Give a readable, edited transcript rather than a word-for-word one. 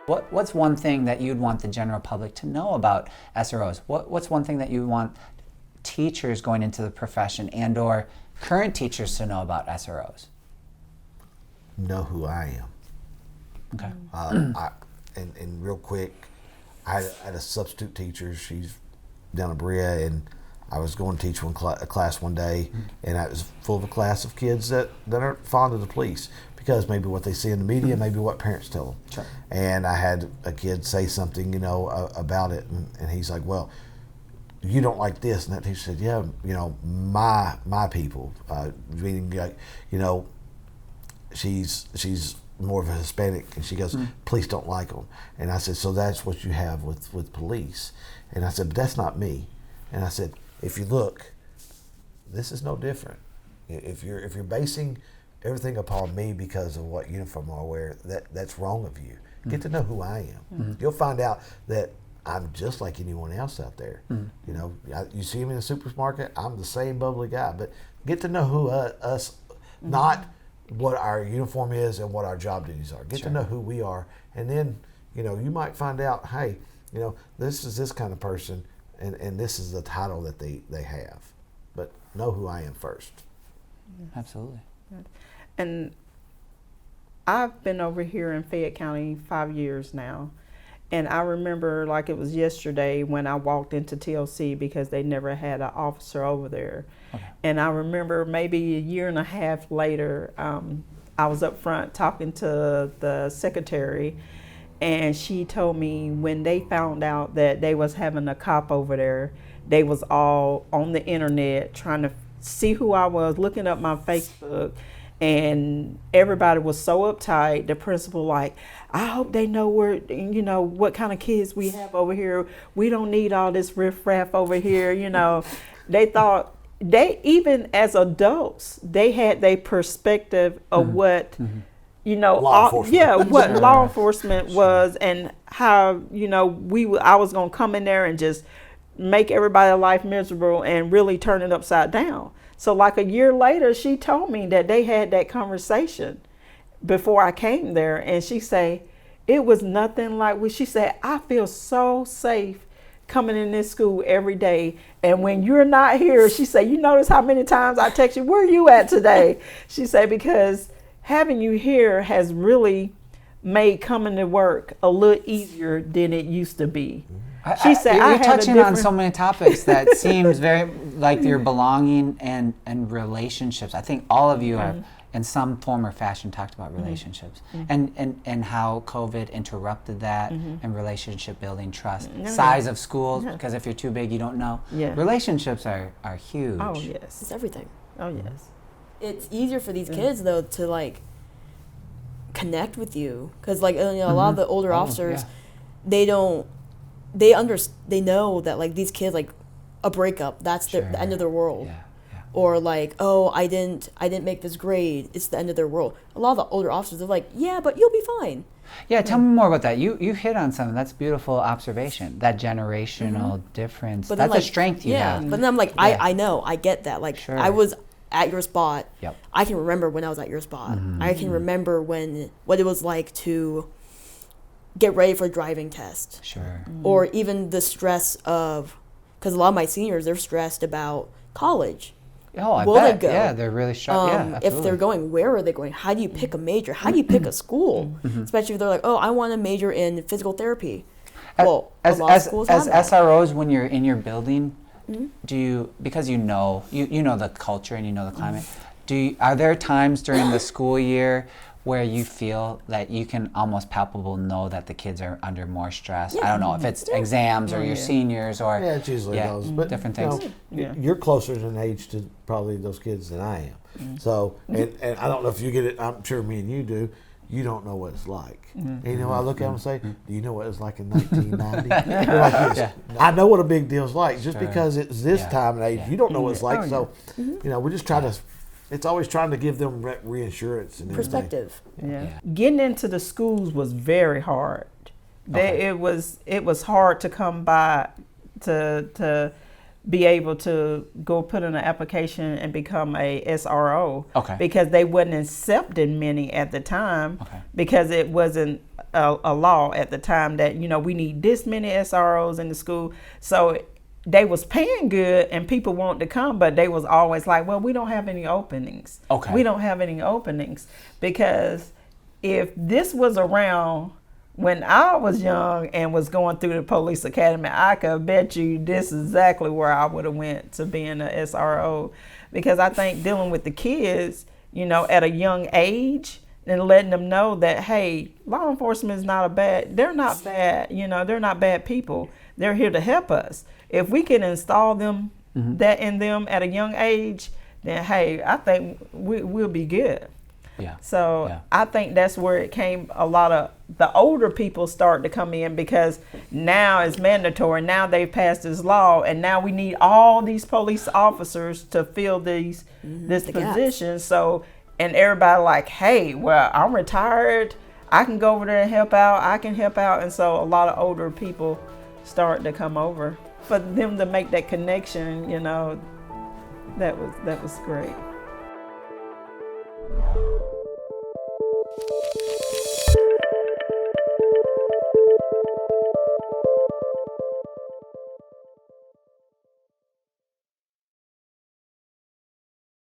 What's one thing that you'd want the general public to know about SROs? What's one thing that you want teachers going into the profession and/or current teachers to know about SROs? Know who I am. Okay. And real quick, I had a substitute teacher. She's down in Berea, and I was going to teach a class one day, and I was full of a class of kids that aren't fond of the police because maybe what they see in the media, maybe what parents tell them. Sure. And I had a kid say something, about it, and he's like, "Well, you don't like this," and that teacher said, "Yeah, my people," meaning she's more of a Hispanic, and she goes, "Police don't like them," and I said, "So that's what you have with police," and I said, "But that's not me," and I said, "If you look, this is no different. If you're basing everything upon me because of what uniform I wear, that's wrong of you. Get to know who I am. You'll find out that I'm just like anyone else out there. You see me in the supermarket, I'm the same bubbly guy, but get to know who us, not what our uniform is and what our job duties are. Get to know who we are, and then you might find out, hey, this is this kind of person, and this is the title that they have. But know who I am first." Absolutely. And I've been over here in Fayette County 5 years now. And I remember like it was yesterday when I walked into TLC because they never had an officer over there. Okay. And I remember maybe a year and a half later, I was up front talking to the secretary, and she told me when they found out that they was having a cop over there, they was all on the internet trying to see who I was, looking up my Facebook, and everybody was so uptight. The principal like, "I hope they know what kind of kids we have over here. We don't need all this riffraff over here." They thought, even as adults, they had their perspective of what law enforcement. what law enforcement was, and how I was gonna come in there and just make everybody's life miserable and really turn it upside down. So like a year later, she told me that they had that conversation before I came there, and she said it was nothing like what she said. "I feel so safe coming in this school every day, and when you're not here," she said, "you notice how many times I text you, where are you at today?" She said, "Because having you here has really made coming to work a little easier than it used to be." She said, "You're touching on so many topics that seems very like your belonging and relationships. I think all of you are in some form or fashion talked about relationships and how COVID interrupted that and relationship building, trust, size of schools, because if you're too big, you don't know. Relationships are huge. Oh yes, it's everything. Oh yes, it's easier for these kids though to like connect with you, because like a lot of the older officers, they know that like these kids, like a breakup, that's the end of their world. Or like, "Oh, I didn't make this grade, it's the end of their world." A lot of the older officers are like, "Yeah, but you'll be fine." Yeah, tell me more about that. You hit on something. That's beautiful observation. That generational difference. But that's like, a strength you have. But then I'm like, I know, I get that. Like, I was at your spot. Yep. I can remember when I was at your spot. I can remember what it was like to get ready for the driving test. Sure. Or even the stress of, because a lot of my seniors, they're stressed about college. Oh, I Will bet. they go? Yeah, they're really stressed. If they're going, where are they going? How do you pick a major? How do you pick a school? Especially if they're like, "Oh, I want to major in physical therapy." Well, as a lot of schools have that. SROs, when you're in your building, do you, because you know the culture and you know the climate, are there times during the school year where you feel that you can almost palpable know that the kids are under more stress? I don't know if it's exams or your seniors or it's usually those, but different things. You're closer in age to probably those kids than I am. So, and I don't know if you get it. I'm sure me and you do. You don't know what it's like. And, I look at them and say, "Do you know what it's like in 1990?" They're like this. I know what a big deal's like. Just because it's this time and age, you don't know what it's like. So, we just try to. It's always trying to give them reassurance and perspective. Getting into the schools was very hard. It was hard to come by to be able to go put in an application and become a SRO. Okay. Because they wasn't accepting many at the time. Okay. Because it wasn't a law at the time that, you know, we need this many SROs in the school. So they was paying good and people wanted to come, but they was always like, well, we don't have any openings. Okay. We don't have any openings. Because if this was around when I was young and was going through the police academy, I could bet you this is exactly where I would have went to being a SRO. Because I think dealing with the kids, you know, at a young age and letting them know that, hey, law enforcement is not they're not bad, you know, they're not bad people. They're here to help us. If we can install them, that in them at a young age, then, hey, I think we'll be good. Yeah. So Yeah. I think that's where it came. A lot of the older people start to come in because now it's mandatory. Now they've passed this law, and now we need all these police officers to fill this position. So, and everybody like, hey, well, I'm retired. I can go over there and help out. I can help out. And so a lot of older people start to come over. For them to make that connection, you know, that was great.